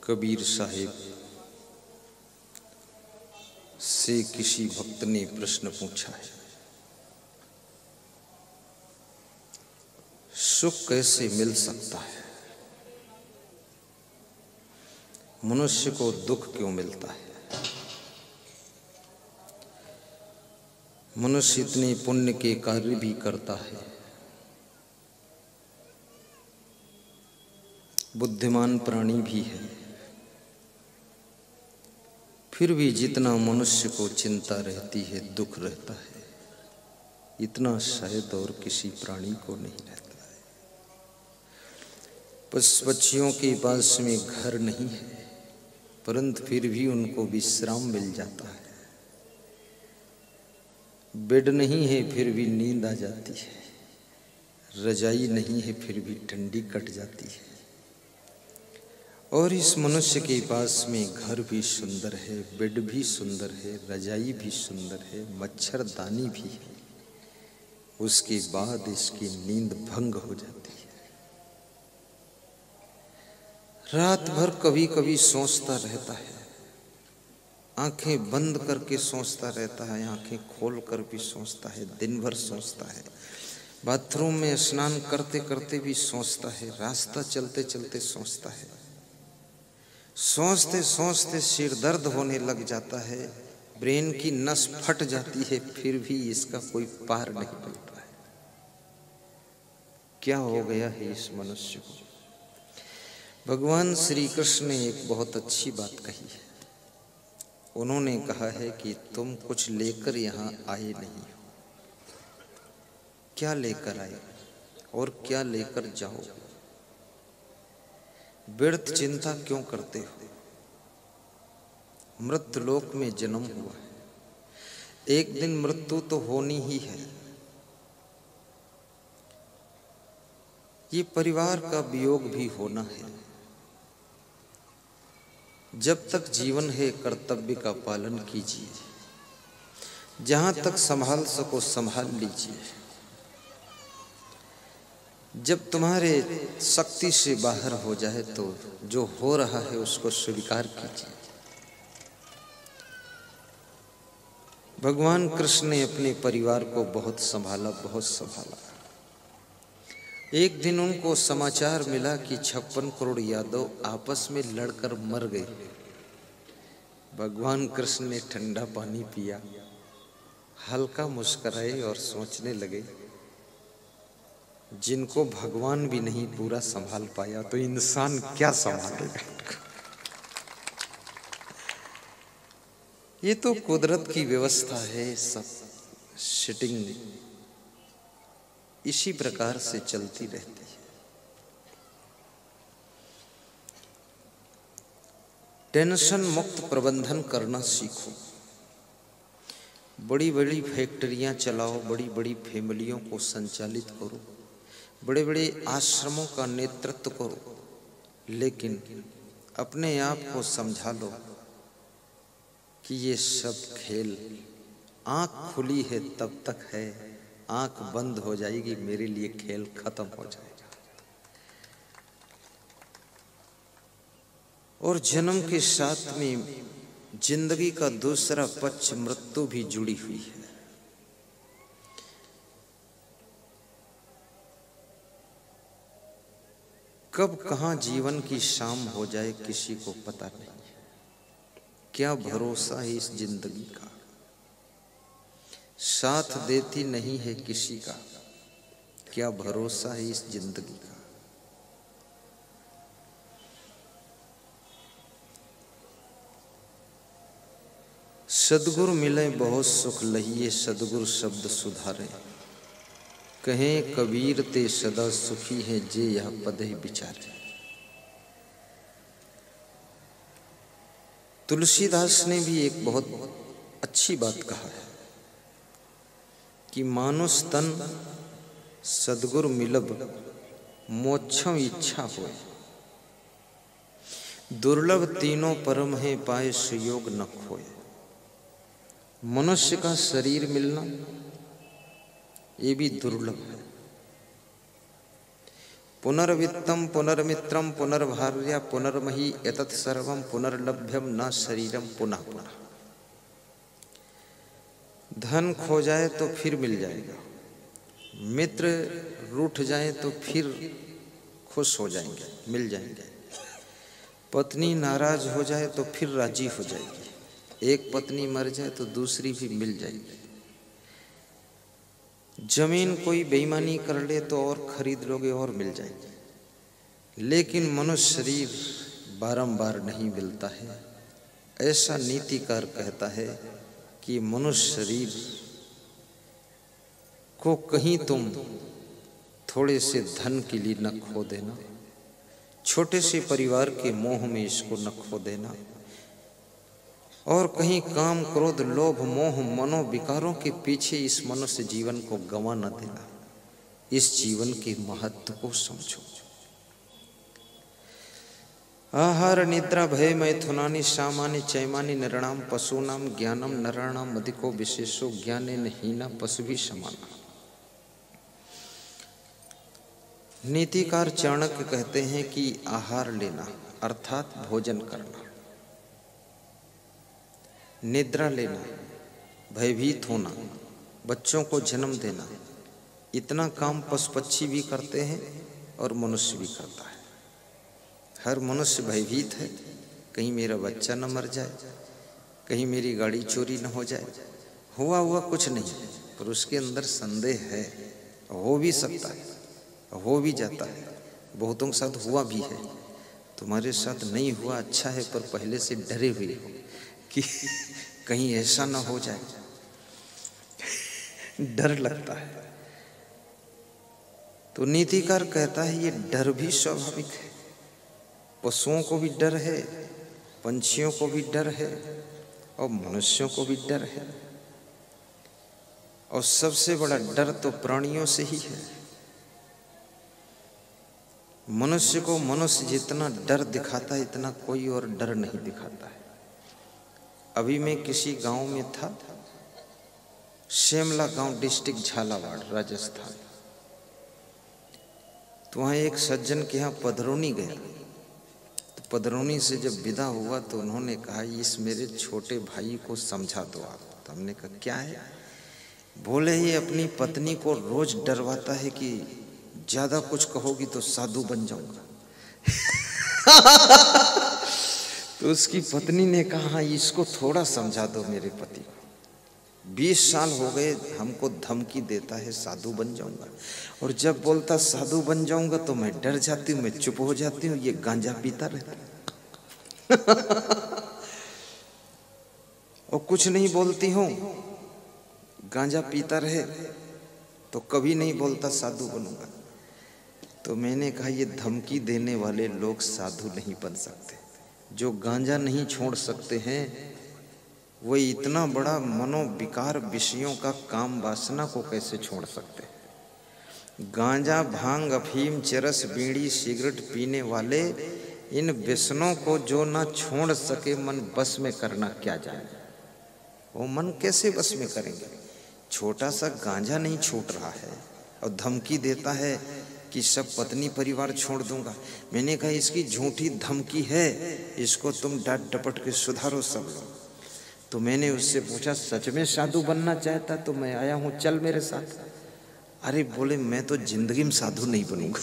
कबीर साहिब से किसी भक्त ने प्रश्न पूछा है, सुख कैसे मिल सकता है? मनुष्य को दुख क्यों मिलता है? मनुष्य इतने पुण्य के कार्य भी करता है, बुद्धिमान प्राणी भी है, फिर भी जितना मनुष्य को चिंता रहती है, दुख रहता है, इतना शायद और किसी प्राणी को नहीं रहता है। पक्षियों के पास में घर नहीं है, परंतु फिर भी उनको विश्राम मिल जाता है। बेड नहीं है, फिर भी नींद आ जाती है। रजाई नहीं है, फिर भी ठंडी कट जाती है। और इस मनुष्य के पास में घर भी सुंदर है, बेड भी सुंदर है, रजाई भी सुंदर है, मच्छरदानी भी है। उसके बाद इसकी नींद भंग हो जाती है। रात भर कभी कभी सोचता रहता है, आंखें बंद करके सोचता रहता है, आंखें खोल कर भी सोचता है, दिन भर सोचता है। बाथरूम में स्नान करते करते भी सोचता है, रास्ता चलते चलते सोचता है। सोचते सोचते सिर दर्द होने लग जाता है, ब्रेन की नस फट जाती है, फिर भी इसका कोई पार नहीं पड़ता है। क्या हो गया है इस मनुष्य को? भगवान श्री कृष्ण ने एक बहुत अच्छी बात कही है। उन्होंने कहा है कि तुम कुछ लेकर यहाँ आए नहीं हो। क्या लेकर आए और क्या लेकर जाओ? व्यर्थ चिंता क्यों करते हो? मृत्युलोक में जन्म हुआ है, एक दिन मृत्यु तो होनी ही है। ये परिवार का वियोग भी होना है। जब तक जीवन है, कर्तव्य का पालन कीजिए। जहां तक संभाल सको संभाल लीजिए। जब तुम्हारे शक्ति से बाहर हो जाए तो जो हो रहा है उसको स्वीकार कीजिए। भगवान कृष्ण ने अपने परिवार को बहुत संभाला, बहुत संभाला। एक दिन उनको समाचार मिला कि 56 करोड़ यादव आपस में लड़कर मर गए। भगवान कृष्ण ने ठंडा पानी पिया, हल्का मुस्कुराए और सोचने लगे, जिनको भगवान भी नहीं पूरा संभाल पाया तो इंसान क्या संभालेगा? ये तो कुदरत की व्यवस्था है, सब सेटिंग इसी प्रकार से चलती रहती है। टेंशन मुक्त प्रबंधन करना सीखो। बड़ी बड़ी फैक्ट्रियां चलाओ, बड़ी बड़ी फैमिलियों को संचालित करो, बड़े बड़े आश्रमों का नेतृत्व करो, लेकिन अपने आप को समझा लो कि ये सब खेल, आंख खुली है तब तक है, आंख बंद हो जाएगी मेरे लिए खेल खत्म हो जाएगा। और जन्म के साथ में जिंदगी का दूसरा पक्ष मृत्यु भी जुड़ी हुई है। कब कहां जीवन की शाम हो जाए किसी को पता नहीं। क्या भरोसा है इस जिंदगी का? साथ देती नहीं है किसी का। क्या भरोसा है इस जिंदगी का? सदगुरु मिले बहुत सुख लहिए, सदगुरु शब्द सुधारे। कहें कबीर ते सदा सुखी है, जे यह पद ही विचारे। तुलसीदास ने भी एक बहुत अच्छी बात कहा है कि मानुष तन सदगुरु मिलब, मोक्षम इच्छा होए। दुर्लभ तीनों परम है, पाए सुयोग न खोए। मनुष्य का शरीर मिलना ये भी दुर्लभ है, पुनर्वित्तम पुनर्मित्रम पुनर्भार्या पुनर्मही एतत् सर्वम पुनर्लभ्यम न शरीरम पुनः पुनः। धन खो जाए तो फिर मिल जाएगा, मित्र रूठ जाए तो फिर खुश हो जाएंगे, मिल जाएंगे, पत्नी नाराज हो जाए तो फिर राजी हो जाएगी, एक पत्नी मर जाए तो दूसरी भी मिल जाएगी, जमीन कोई बेईमानी कर ले तो और खरीद लोगे और मिल जाएगी, लेकिन मनुष्य शरीर बारंबार नहीं मिलता है। ऐसा नीतिकार कहता है कि मनुष्य शरीर को कहीं तुम थोड़े से धन के लिए न खो देना, छोटे से परिवार के मोह में इसको न खो देना, और कहीं काम क्रोध लोभ मोह मनोविकारों के पीछे इस मनुष्य जीवन को गंवा न देना। इस जीवन के महत्व को समझो। आहार निद्रा भय मैथुनानि सामानि चैमानि नृणाम पशूनाम ज्ञानम नराणाम अधिको विशेषो ज्ञानेन हीना पशुभिः समाना। नीतिकार चाणक्य कहते हैं कि आहार लेना अर्थात भोजन करना, निद्रा लेना, भयभीत होना, बच्चों को जन्म देना, इतना काम पशु पक्षी भी करते हैं और मनुष्य भी करता है। हर मनुष्य भयभीत है, कहीं मेरा बच्चा न मर जाए, कहीं मेरी गाड़ी चोरी न हो जाए। हुआ कुछ नहीं, पर उसके अंदर संदेह है, हो भी सकता है, हो भी जाता है, बहुतों के साथ हुआ भी है। तुम्हारे साथ नहीं हुआ अच्छा है, पर पहले से डरे हुए हो कि कहीं ऐसा ना हो जाए, डर लगता है। तो नीतिकार कहता है ये डर भी स्वाभाविक है, पशुओं को भी डर है, पंछियों को भी डर है और मनुष्यों को भी डर है, और सबसे बड़ा डर तो प्राणियों से ही है। मनुष्य को मनुष्य जितना डर दिखाता है इतना कोई और डर नहीं दिखाता है। अभी मैं किसी गांव में था, शेमला गांव, डिस्ट्रिक्ट झालावाड़, राजस्थान। तो वहाँ एक सज्जन के यहाँ पधरौनी गया, तो पधरौनी से जब विदा हुआ तो उन्होंने कहा इस मेरे छोटे भाई को समझा दो आप। तो हमने कहा क्या है? बोले ये अपनी पत्नी को रोज डरवाता है कि ज्यादा कुछ कहोगी तो साधु बन जाऊंगा। तो उसकी पत्नी ने कहा हाँ इसको थोड़ा समझा दो मेरे पति को, 20 साल हो गए हमको धमकी देता है साधु बन जाऊंगा, और जब बोलता साधु बन जाऊंगा तो मैं डर जाती हूँ, मैं चुप हो जाती हूँ, ये गांजा पीता रहता और कुछ नहीं बोलती हूँ, गांजा पीता रहे तो कभी नहीं बोलता साधु बनूंगा। तो मैंने कहा ये धमकी देने वाले लोग साधु नहीं बन सकते। जो गांजा नहीं छोड़ सकते हैं वो इतना बड़ा मनोविकार विषयों का काम वासना को कैसे छोड़ सकते? गांजा भांग अफीम चरस बीड़ी सिगरेट पीने वाले इन व्यसनों को जो ना छोड़ सके मन बस में करना क्या जाने, वो मन कैसे बस में करेंगे? छोटा सा गांजा नहीं छूट रहा है और धमकी देता है कि सब पत्नी परिवार छोड़ दूंगा। मैंने कहा इसकी झूठी धमकी है, इसको तुम डांट डपट के सुधारो सब लोग। तो मैंने उससे पूछा सच में साधु बनना चाहता तो मैं आया हूँ, चल मेरे साथ। अरे बोले मैं तो जिंदगी में साधु नहीं बनूंगा।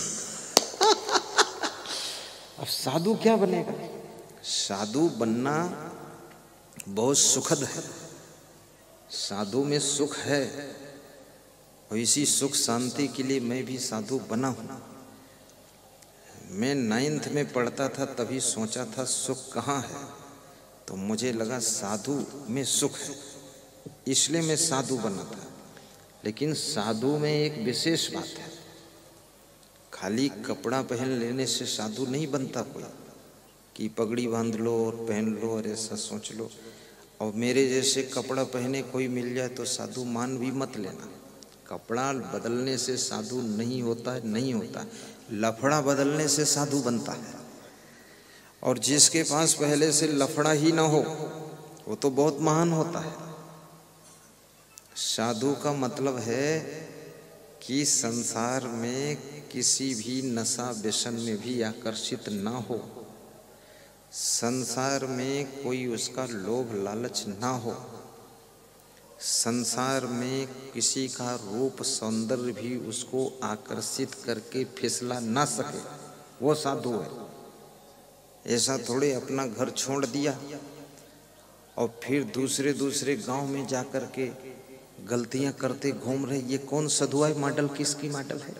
अब साधु क्या बनेगा? साधु बनना बहुत सुखद है, साधु में सुख है, और इसी सुख शांति के लिए मैं भी साधु बना हूँ। मैं 9th में पढ़ता था तभी सोचा था सुख कहाँ है, तो मुझे लगा साधु में सुख है, इसलिए मैं साधु बना था। लेकिन साधु में एक विशेष बात है, खाली कपड़ा पहन लेने से साधु नहीं बनता कोई, कि पगड़ी बांध लो और पहन लो और ऐसा सोच लो, और मेरे जैसे कपड़ा पहने कोई मिल जाए तो साधु मान भी मत लेना। कपड़ा बदलने से साधु नहीं होता है, नहीं होता, लफड़ा बदलने से साधु बनता है। और जिसके पास पहले से लफड़ा ही ना हो वो तो बहुत महान होता है। साधु का मतलब है कि संसार में किसी भी नशा व्यसन में भी आकर्षित ना हो, संसार में कोई उसका लोभ लालच ना हो, संसार में किसी का रूप सौंदर्य भी उसको आकर्षित करके फिसला ना सके, वो साधु है। ऐसा थोड़े अपना घर छोड़ दिया और फिर दूसरे दूसरे गांव में जाकर के गलतियां करते घूम रहे। ये कौन साधुआई मॉडल, किसकी मॉडल है?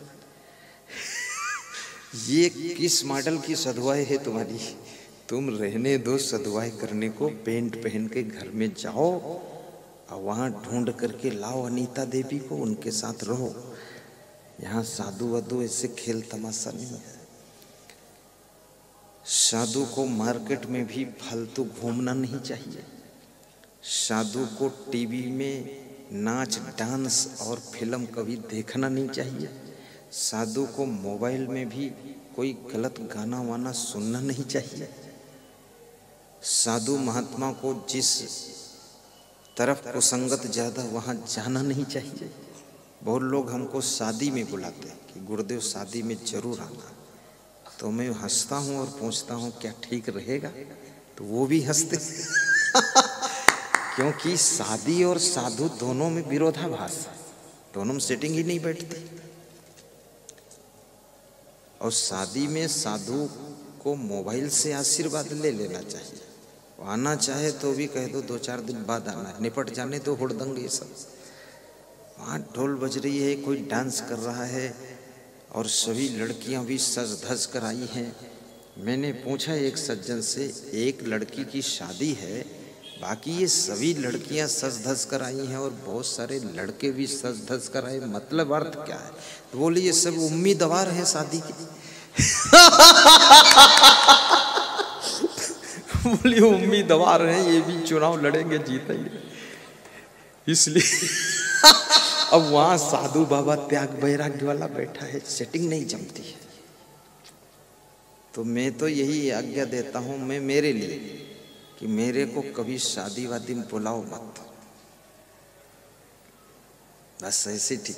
ये किस मॉडल की साधुआई है तुम्हारी? तुम रहने दो साधुआई करने को, पेंट पहन के घर में जाओ और वहां ढूंढ करके लाओ अनीता देवी को, उनके साथ रहो। यहाँ साधु वधु ऐसे खेल तमाशा नहीं है। साधु को मार्केट में भी फालतू घूमना नहीं चाहिए। साधु को टीवी में नाच डांस और फिल्म कभी देखना नहीं चाहिए। साधु को मोबाइल में भी कोई गलत गाना वाना सुनना नहीं चाहिए। साधु महात्मा को जिस तरफ कुसंगत ज़्यादा वहाँ जाना नहीं चाहिए। बहुत लोग हमको शादी में बुलाते हैं कि गुरुदेव शादी में जरूर आना, तो मैं हंसता हूँ और पूछता हूँ क्या ठीक रहेगा? तो वो भी हंसते क्योंकि शादी और साधु दोनों में विरोधाभास है, दोनों में सेटिंग ही नहीं बैठती। और शादी में साधु को मोबाइल से आशीर्वाद ले लेना चाहिए। वो आना चाहे तो भी कह दो 2-4 दिन बाद आना, निपट जाने तो हुड़दंग ये सब। वहाँ ढोल बज रही है, कोई डांस कर रहा है और सभी लड़कियां भी सज धज कर आई हैं। मैंने पूछा एक सज्जन से, एक लड़की की शादी है, बाकी ये सभी लड़कियां सज धज कर आई हैं और बहुत सारे लड़के भी सज धज कर आए, मतलब अर्थ क्या है? तो बोले ये सब उम्मीदवार हैं शादी के। बोले उम्मीदवार हैं, ये भी चुनाव लड़ेंगे, जीतेंगे, इसलिए अब वहां साधु बाबा त्याग वैराग्य वाला बैठा है, सेटिंग नहीं जमती है। तो मैं तो यही आज्ञा देता हूं मैं मेरे लिए कि मेरे को कभी शादी वादी में बुलाओ मत, बस ऐसे ठीक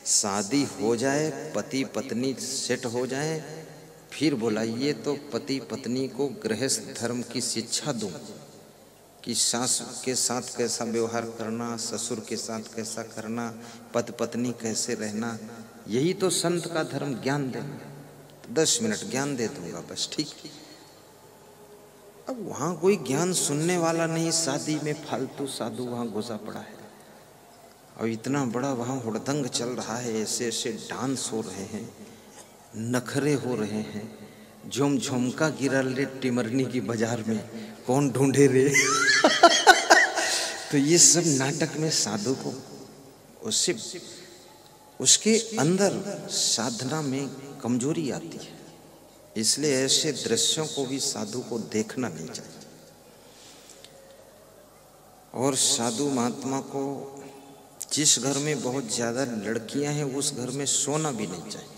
शादी हो जाए, पति पत्नी सेट हो जाए, फिर बुलाइए तो पति पत्नी को गृहस्थ धर्म की शिक्षा दूं कि सास के साथ कैसा व्यवहार करना, ससुर के साथ कैसा करना, पति पत्नी कैसे रहना, यही तो संत का धर्म ज्ञान देना। 10 मिनट ज्ञान दे दूंगा बस, ठीक। अब वहाँ कोई ज्ञान सुनने वाला नहीं, शादी में फालतू साधु वहाँ घुसा पड़ा है और इतना बड़ा वहाँ हुड़दंग चल रहा है, ऐसे ऐसे डांस हो रहे हैं, नखरे हो रहे हैं, झुम झुमका गिरा ले टिमरनी की बाजार में, कौन ढूंढे रे। तो ये सब नाटक में साधु को उससे उसके अंदर साधना में कमजोरी आती है, इसलिए ऐसे दृश्यों को भी साधु को देखना नहीं चाहिए। और साधु महात्मा को जिस घर में बहुत ज़्यादा लड़कियां हैं उस घर में सोना भी नहीं चाहिए।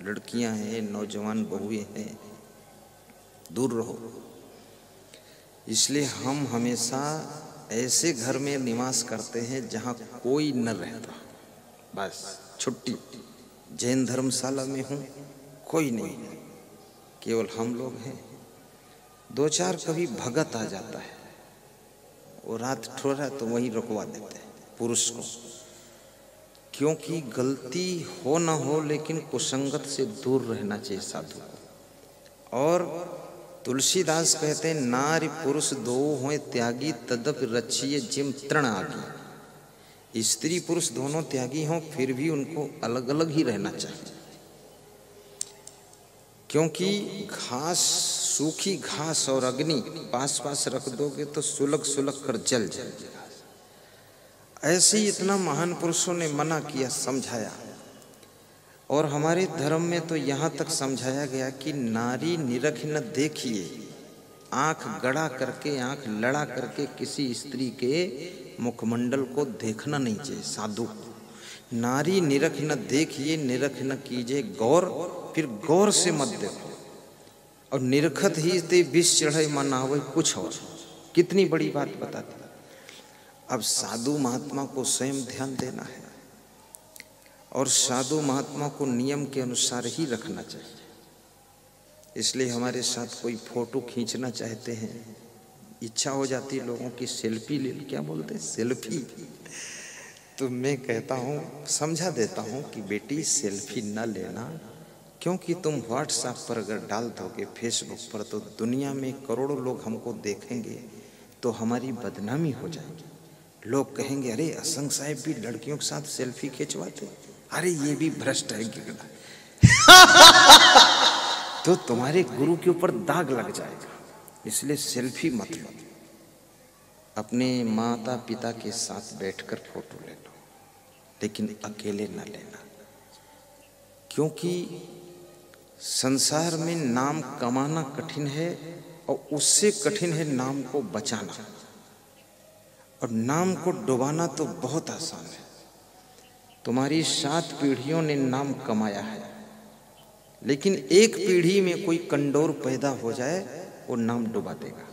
लड़कियां हैं, नौजवान बहुएं हैं, दूर रहो। इसलिए हम हमेशा ऐसे घर में निवास करते हैं जहाँ कोई न रहता, बस छुट्टी। जैन धर्मशाला में हूँ, कोई नहीं, केवल हम लोग हैं। 2-4 कभी भगत आ जाता है, वो रात ठोरा तो वहीं रुकवा देते हैं पुरुष को, क्योंकि गलती हो ना हो लेकिन कुसंगत से दूर रहना चाहिए साधु को। और तुलसीदास कहते हैं नारी पुरुष दो हों त्यागी तदप रचिए जिम तृण आगी। स्त्री पुरुष दोनों त्यागी हों फिर भी उनको अलग अलग ही रहना चाहिए, क्योंकि घास, सूखी घास और अग्नि पास पास रख दोगे तो सुलग सुलग कर जल जाएगी। ऐसे ही इतना महान पुरुषों ने मना किया, समझाया। और हमारे धर्म में तो यहाँ तक समझाया गया कि नारी निरख न देखिए, आंख गड़ा करके, आंख लड़ा करके किसी स्त्री के मुखमंडल को देखना नहीं चाहिए साधु। नारी निरख न देखिए, निरख न कीजिए गौर, फिर गौर से मत देखो। और निरखत ही ते विष चढ़े मन आवे कुछ और, कितनी बड़ी बात बताती। अब साधु महात्मा को स्वयं ध्यान देना है और साधु महात्मा को नियम के अनुसार ही रखना चाहिए। इसलिए हमारे साथ कोई फोटो खींचना चाहते हैं, इच्छा हो जाती है लोगों की सेल्फी ले, क्या बोलते हैं सेल्फी, तो मैं कहता हूँ, समझा देता हूँ कि बेटी सेल्फी न लेना, क्योंकि तुम व्हाट्सएप पर अगर डाल दोगे, फेसबुक पर, तो दुनिया में करोड़ों लोग हमको देखेंगे तो हमारी बदनामी हो जाएगी। लोग कहेंगे अरे असंग साहिब भी लड़कियों के साथ सेल्फी खिंचवाते, अरे ये भी भ्रष्ट है गिरना तो तुम्हारे गुरु के ऊपर दाग लग जाएगा। इसलिए सेल्फी मत लो, अपने माता पिता के साथ बैठकर फोटो ले लो, लेकिन अकेले न लेना, क्योंकि संसार में नाम कमाना कठिन है और उससे कठिन है नाम को बचाना, और नाम को डुबाना तो बहुत आसान है। तुम्हारी 7 पीढ़ियों ने नाम कमाया है, लेकिन एक पीढ़ी में कोई कंडोर पैदा हो जाए वो नाम डुबा देगा।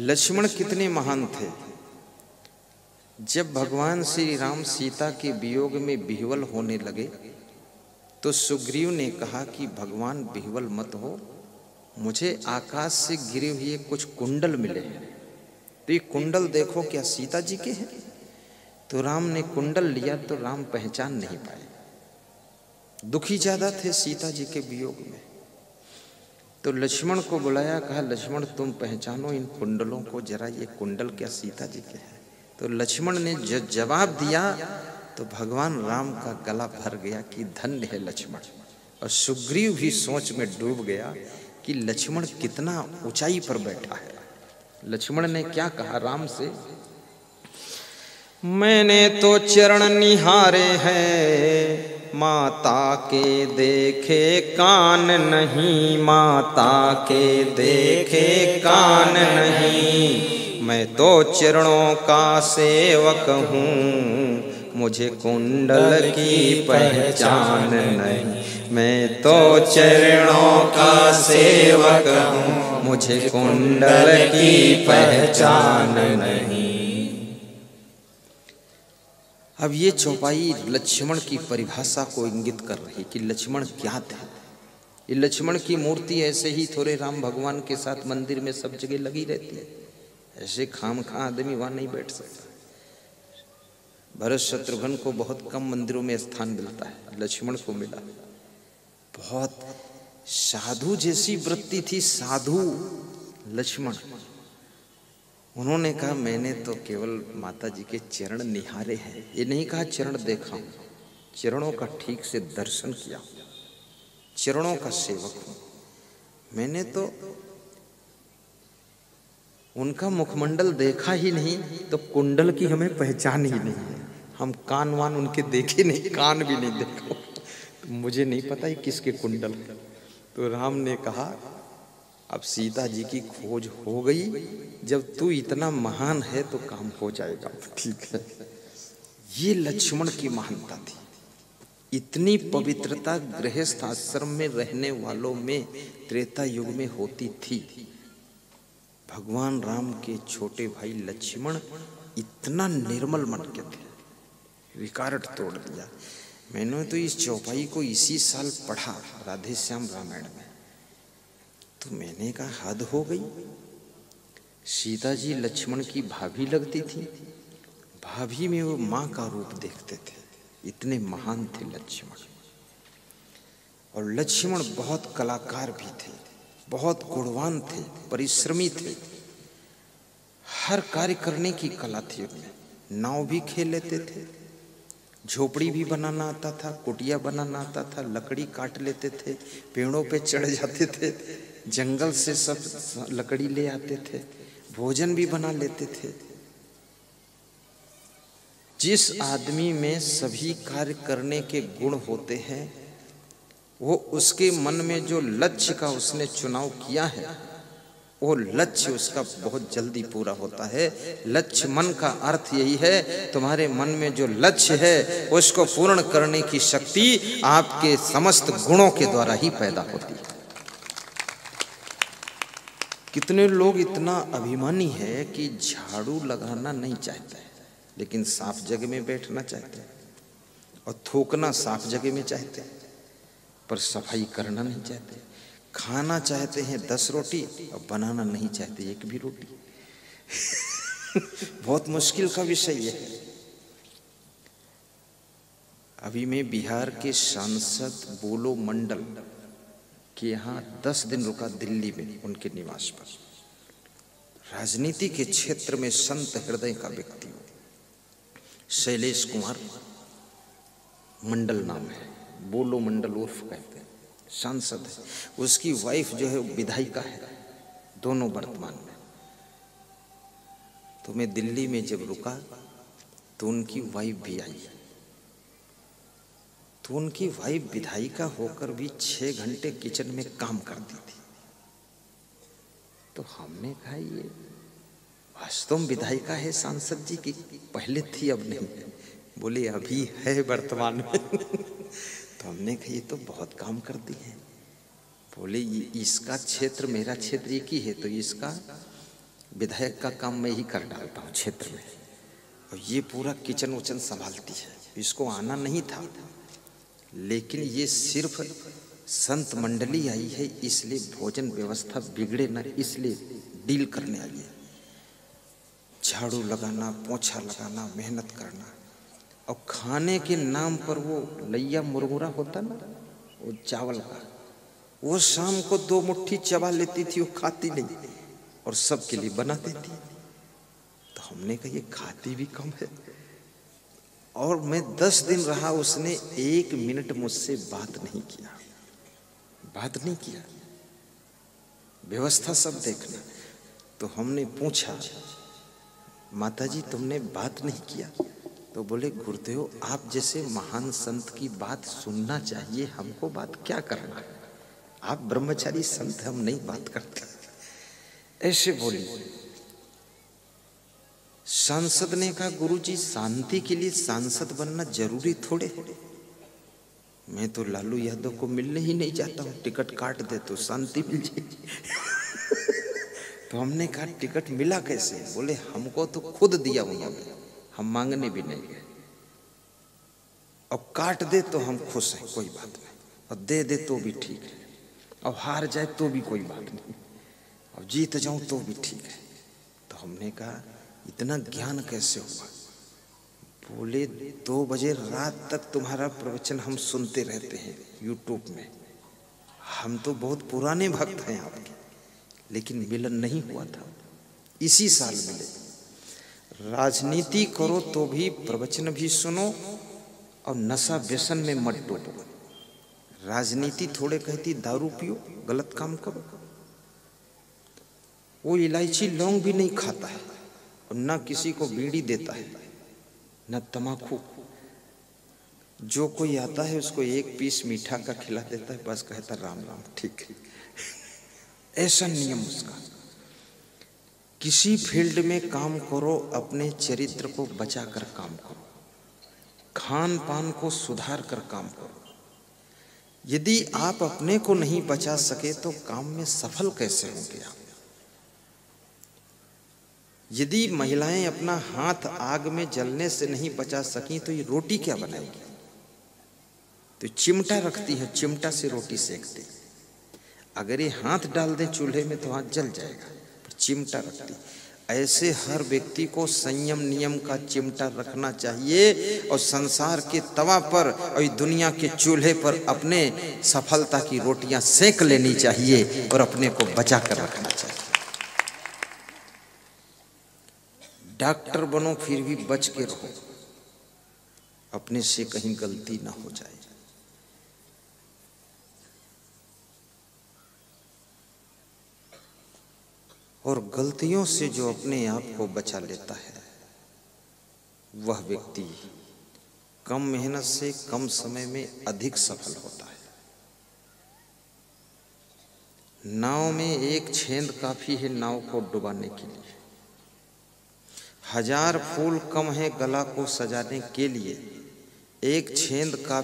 लक्ष्मण कितने महान थे। जब भगवान श्री राम सीता के वियोग में विह्वल होने लगे तो सुग्रीव ने कहा कि भगवान विह्वल मत हो, मुझे आकाश से गिरे हुए कुछ कुंडल मिले हैं, तो ये कुंडल देखो क्या सीता जी के हैं। तो राम ने कुंडल लिया तो राम पहचान नहीं पाए, दुखी ज्यादा थे सीता जी के वियोग में। तो लक्ष्मण को बुलाया, कहा लक्ष्मण तुम पहचानो इन कुंडलों को जरा, ये कुंडल क्या सीता जी के हैं। तो लक्ष्मण ने जवाब दिया तो भगवान राम का गला भर गया कि धन्य है लक्ष्मण, और सुग्रीव भी सोच में डूब गया कि लक्ष्मण कितना ऊंचाई पर बैठा है। लक्ष्मण ने क्या कहा राम से, मैंने तो चरण निहारे हैं, माता के देखे कान नहीं, माता के देखे कान नहीं, मैं तो चरणों का सेवक हूँ, मुझे कुंडल की पहचान नहीं, मैं तो चरणों का सेवक हूँ, मुझे कुंडल की पहचान नहीं। अब ये चौपाई लक्ष्मण की परिभाषा को इंगित कर रही कि लक्ष्मण क्या थे। ये लक्ष्मण की मूर्ति ऐसे ही थोड़े राम भगवान के साथ मंदिर में सब जगह लगी रहती है, ऐसे खामखा आदमी वहां नहीं बैठ सकता। भरत शत्रुघ्न को बहुत कम मंदिरों में स्थान मिलता है, लक्ष्मण को मिला। बहुत साधु जैसी वृत्ति थी, साधु लक्ष्मण। उन्होंने कहा मैंने तो केवल माता जी के चरण निहारे हैं, ये नहीं कहा चरण देखा हूं, चरणों का ठीक से दर्शन किया, चरणों का सेवक हूं। मैंने तो उनका मुखमंडल देखा ही नहीं, तो कुंडल की हमें पहचान ही नहीं है। हम कान वान उनके देखे नहीं, कान भी नहीं देखा, तो मुझे नहीं पता ये किसके कुंडल। तो राम ने कहा अब सीता जी की खोज हो गई, जब तू इतना महान है तो काम हो जाएगा, ठीक है। ये लक्ष्मण की महानता थी। इतनी पवित्रता गृहस्थ आश्रम में रहने वालों में त्रेता युग में होती थी। भगवान राम के छोटे भाई लक्ष्मण इतना निर्मल मन के थे, रिकॉर्ड तोड़ दिया। मैंने तो इस चौपाई को इसी साल पढ़ा राधे श्याम रामायण में, तो मैंने कहा हद हो गई। सीता जी लक्ष्मण की भाभी लगती थी, भाभी में वो माँ का रूप देखते थे, इतने महान थे लक्ष्मण। और लक्ष्मण बहुत कलाकार भी थे, बहुत गुणवान थे, परिश्रमी थे, हर कार्य करने की कला थी उनमें। नाव भी खेल लेते थे, झोपड़ी भी बनाना आता था, कुटिया बनाना आता था, लकड़ी काट लेते थे, पेड़ों पे चढ़ जाते थे, जंगल से सब लकड़ी ले आते थे, भोजन भी बना लेते थे। जिस आदमी में सभी कार्य करने के गुण होते हैं, वो उसके मन में जो लक्ष्य का उसने चुनाव किया है, वो लक्ष्य उसका बहुत जल्दी पूरा होता है। लक्ष्य मन का अर्थ यही है, तुम्हारे मन में जो लक्ष्य है उसको पूर्ण करने की शक्ति आपके समस्त गुणों के द्वारा ही पैदा होती है। कितने लोग इतना अभिमानी है कि झाड़ू लगाना नहीं चाहते हैं, लेकिन साफ जगह में बैठना चाहते हैं और थूकना साफ जगह में चाहते हैं, पर सफाई करना नहीं चाहते। खाना चाहते हैं 10 रोटी और बनाना नहीं चाहते एक भी रोटी। बहुत मुश्किल का विषय है। अभी मैं बिहार के सांसद बोलो मंडल के यहाँ 10 दिन रुका, दिल्ली में उनके निवास पर। राजनीति के क्षेत्र में संत हृदय का व्यक्ति हो, शैलेश कुमार मंडल नाम है, बोलो मंडल उर्फ कहते हैं, सांसद है। उसकी वाइफ जो है विधायिका है, दोनों वर्तमान में। तो मैं दिल्ली में जब रुका तो उनकी वाइफ भी आई। तो उनकी वाइफ विधायिका होकर भी 6 घंटे किचन में काम करती थी। तो हमने कहा ये वास्तव में विधायिका है सांसद जी की, पहले थी अब नहीं है। बोले अभी है वर्तमान में। तो हमने कहा ये तो बहुत काम करती है। बोले इसका क्षेत्र मेरा क्षेत्र एक ही है, तो इसका विधायक का काम मैं ही कर डालता हूँ क्षेत्र में, और ये पूरा किचन उचन संभालती है। इसको आना नहीं था, लेकिन ये सिर्फ संत मंडली आई है इसलिए भोजन व्यवस्था बिगड़े ना, इसलिए डील करने आई है। झाड़ू लगाना, पोछा लगाना, मेहनत करना, और खाने के नाम पर वो लैया मुरमुरा होता ना, वो चावल का, वो शाम को 2 मुट्ठी चबा लेती थी, वो खाती नहीं और सबके लिए बना देती। तो हमने कहा ये खाती भी कम है। और मैं 10 दिन रहा, उसने 1 मिनट मुझसे बात नहीं किया, बात नहीं किया, व्यवस्था सब देखना। तो हमने पूछा माताजी तुमने बात नहीं किया? तो बोले गुरुदेव आप जैसे महान संत की बात सुनना चाहिए, हमको बात क्या करना है, आप ब्रह्मचारी संत, हम नहीं बात करते। ऐसे बोली। सांसद ने कहा गुरुजी शांति के लिए सांसद बनना जरूरी थोड़े है। मैं तो लालू यादव को मिलने ही नहीं जाता हूँ, टिकट काट दे तो शांति मिल जाएगी। तो हमने कहा टिकट मिला कैसे? बोले हमको तो खुद दिया उन्होंने, हम मांगने भी नहीं गए। और काट दे तो हम खुश हैं, कोई बात नहीं, और दे दे तो भी ठीक है, और हार जाए तो भी कोई बात नहीं, और जीत जाऊं तो भी ठीक है। तो हमने कहा इतना ज्ञान कैसे हुआ? बोले 2 बजे रात तक तुम्हारा प्रवचन हम सुनते रहते हैं यूट्यूब में। हम तो बहुत पुराने भक्त हैं आपके, लेकिन मिलन नहीं हुआ था, इसी साल मिले। राजनीति करो तो भी प्रवचन भी सुनो, और नशा व्यसन में मत डूबो। राजनीति थोड़े कहती दारू पियो, गलत काम करो। वो इलायची लौंग भी नहीं खाता है, और ना किसी को बीड़ी देता है, न तमाकू। जो कोई आता है उसको 1 पीस मीठा का खिला देता है, बस कहता राम राम ठीक है। ऐसा नियम उसका। किसी फील्ड में काम करो, अपने चरित्र को बचा कर काम करो, खान पान को सुधार कर काम करो। यदि आप अपने को नहीं बचा सके तो काम में सफल कैसे होंगे आप? यदि महिलाएं अपना हाथ आग में जलने से नहीं बचा सकी तो ये रोटी क्या बनाएगी? तो चिमटा रखती है, चिमटा से रोटी सेकती। अगर ये हाथ डाल दें चूल्हे में तो हाथ जल जाएगा, पर चिमटा रखती। ऐसे हर व्यक्ति को संयम नियम का चिमटा रखना चाहिए, और संसार के तवा पर और दुनिया के चूल्हे पर अपने सफलता की रोटियां सेक लेनी चाहिए, और अपने को बचा कर रखना चाहिए। डॉक्टर बनो फिर भी बच के रहो, अपने से कहीं गलती ना हो जाए। और गलतियों से जो अपने आप को बचा लेता है वह व्यक्ति कम मेहनत से कम समय में अधिक सफल होता है। नाव में एक छेद काफी है नाव को डुबाने के लिए, 1000 फूल कम है गला को सजाने के लिए, एक छेद काफी